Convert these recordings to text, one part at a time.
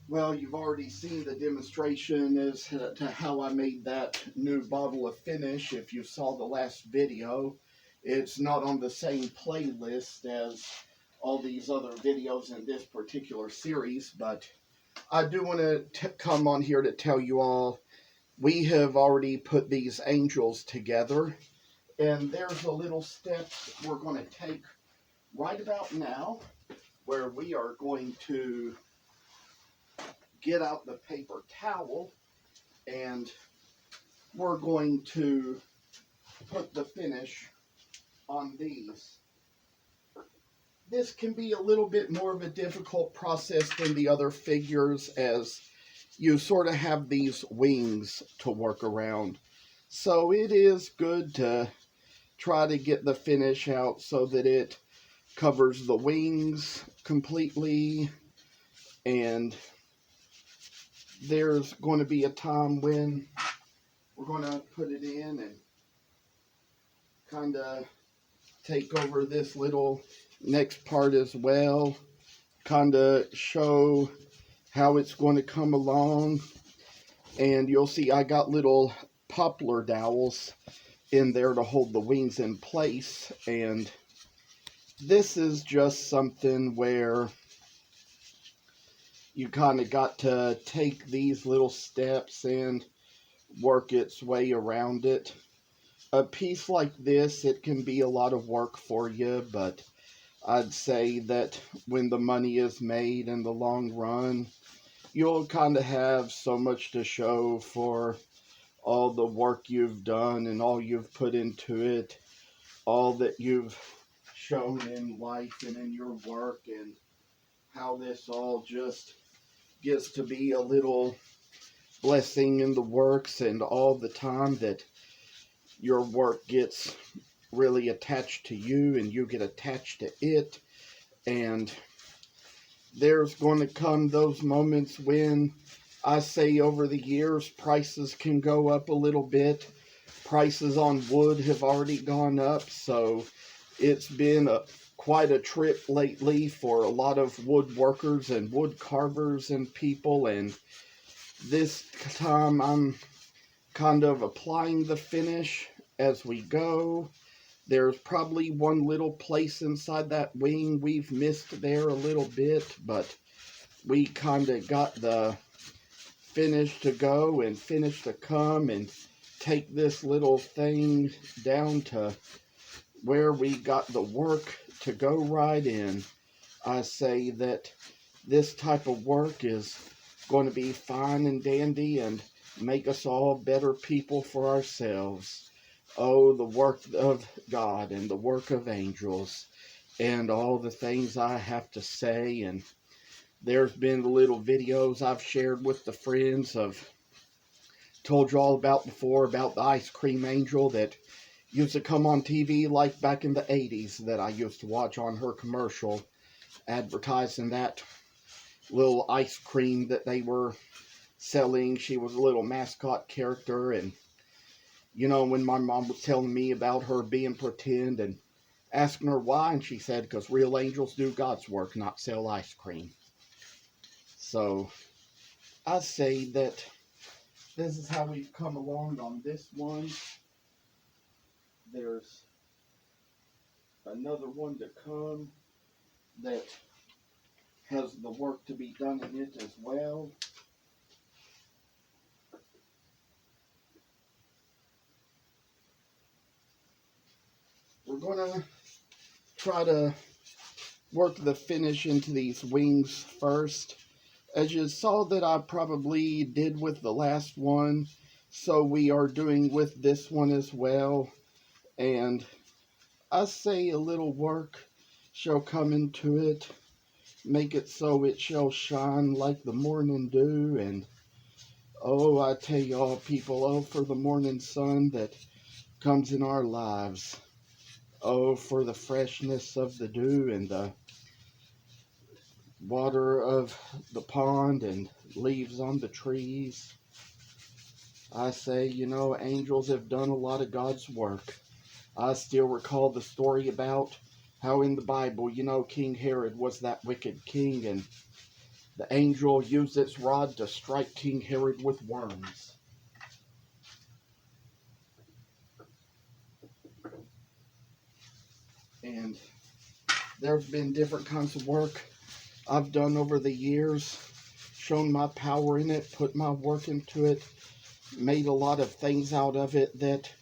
Well, you've already seen the demonstration as to how I made that new bottle of finish. If you saw the last video, it's not on the same playlist as all these other videos in this particular series, but I do want to come on here to tell you all we have already put these angels together, and there's a little step we're going to take right about now where we are going to get out the paper towel and we're going to put the finish on these. This can be a little bit more of a difficult process than the other figures as you sort of have these wings to work around. So it is good to try to get the finish out so that it covers the wings completely, and there's going to be a time when we're going to put it in and kind of take over this little next part as well, kind of show how it's going to come along. And you'll see I got little poplar dowels in there to hold the wings in place, and this is just something where you kind of got to take these little steps and work its way around it. A piece like this, it can be a lot of work for you, but I'd say that when the money is made in the long run, you'll kind of have so much to show for all the work you've done and all you've put into it, all that you've shown in life and in your work, and how this all just gets to be a little blessing in the works, and all the time that your work gets really attached to you and you get attached to it. And there's going to come those moments when I say over the years prices can go up a little bit. Prices on wood have already gone up, so it's been quite a trip lately for a lot of woodworkers and wood carvers and people. And this time I'm kind of applying the finish as we go. There's probably one little place inside that wing we've missed there a little bit, but we kind of got the finish to go and finish to come and take this little thing down to where we got the work to go right in. I say that this type of work is going to be fine and dandy and make us all better people for ourselves. Oh, the work of God and the work of angels and all the things I have to say. And there's been the little videos I've shared with the friends of told you all about before about the ice cream angel that used to come on TV like back in the 80s that I used to watch on her commercial advertising that little ice cream that they were selling. She was a little mascot character. And you know, when my mom was telling me about her being pretend and asking her why, and she said, because real angels do God's work, not sell ice cream. So I say that this is how we've come along on this one. There's another one to come that has the work to be done in it as well. We're going to try to work the finish into these wings first. As you saw that I probably did with the last one, so we are doing with this one as well. And I say a little work shall come into it, make it so it shall shine like the morning dew. And oh, I tell y'all people, oh, for the morning sun that comes in our lives. Oh, for the freshness of the dew and the water of the pond and leaves on the trees. I say, you know, angels have done a lot of God's work. I still recall the story about how in the Bible, you know, King Herod was that wicked king, and The angel used its rod to strike King Herod with worms. And there's been different kinds of work I've done over the years, shown my power in it, put my work into it, made a lot of things out of it that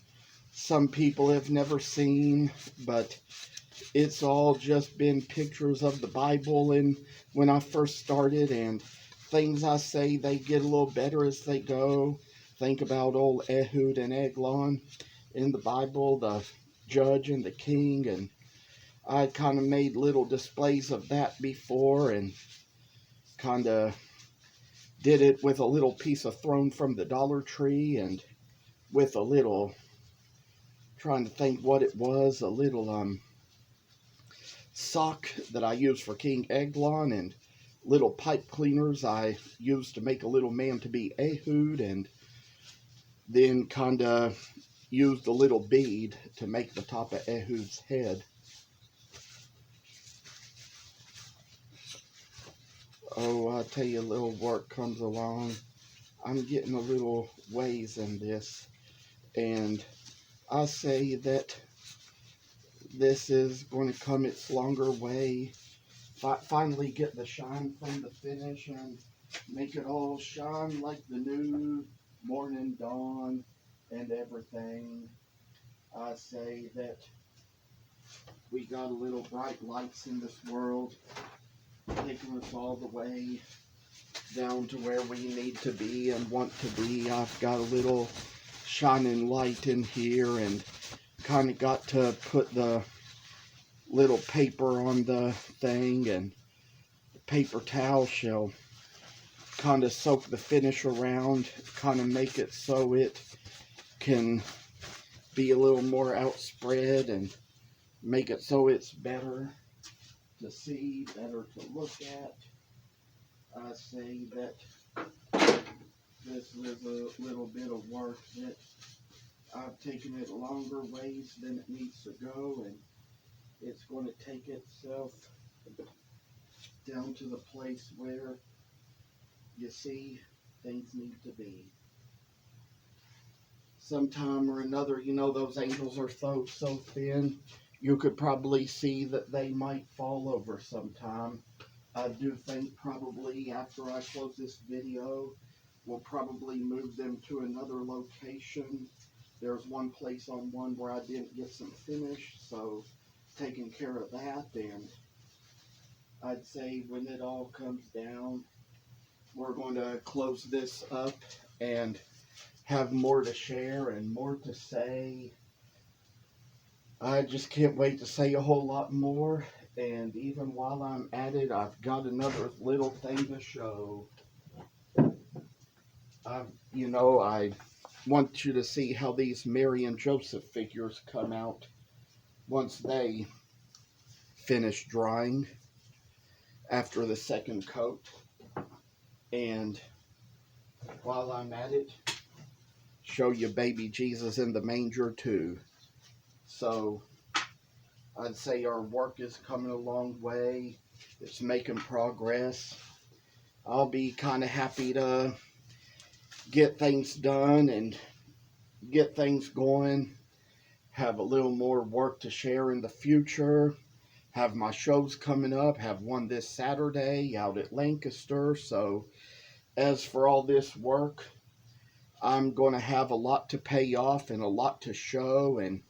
some people have never seen, but it's all just been pictures of the Bible and when I first started, and things I say, they get a little better as they go. Think about old Ehud and Eglon in the Bible, the judge and the king, and I kind of made little displays of that before and kind of did it with a little piece of thrown from the Dollar Tree and with a little, trying to think what it was, a little sock that I used for King Eglon, and little pipe cleaners I used to make a little man to be Ehud, and then kind of used a little bead to make the top of Ehud's head. Oh, I tell you, little work comes along. I'm getting a little ways in this, and I say that this is going to come its longer way. Finally get the shine from the finish and make it all shine like the new morning dawn and everything. I say that we got a little bright lights in this world, taking us all the way down to where we need to be and want to be. I've got a little shining light in here and kind of got to put the little paper on the thing, and the paper towel shall kind of soak the finish around, kind of make it so it can be a little more outspread and make it so it's better to see, better to look at. I say that this is a little bit of work that I've taken it longer ways than it needs to go, and it's going to take itself down to the place where you see things need to be. Sometime or another, you know, those angels are so thin, you could probably see that they might fall over sometime. I do think probably after I close this video, we'll probably move them to another location. There's one place on one where I didn't get some finish, so taking care of that, and I'd say when it all comes down, we're going to close this up and have more to share and more to say. I just can't wait to say a whole lot more, and even while I'm at it, I've got another little thing to show. I want you to see how these Mary and Joseph figures come out once they finish drying after the second coat. And while I'm at it, show you baby Jesus in the manger too. So I'd say our work is coming a long way. It's making progress. I'll be kind of happy to get things done and get things going. Have a little more work to share in the future. Have my shows coming up. Have one this Saturday out at Lancaster. So as for all this work, I'm going to have a lot to pay off and a lot to show, and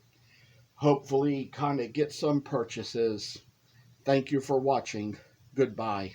hopefully kind of get some purchases. Thank you for watching. Goodbye.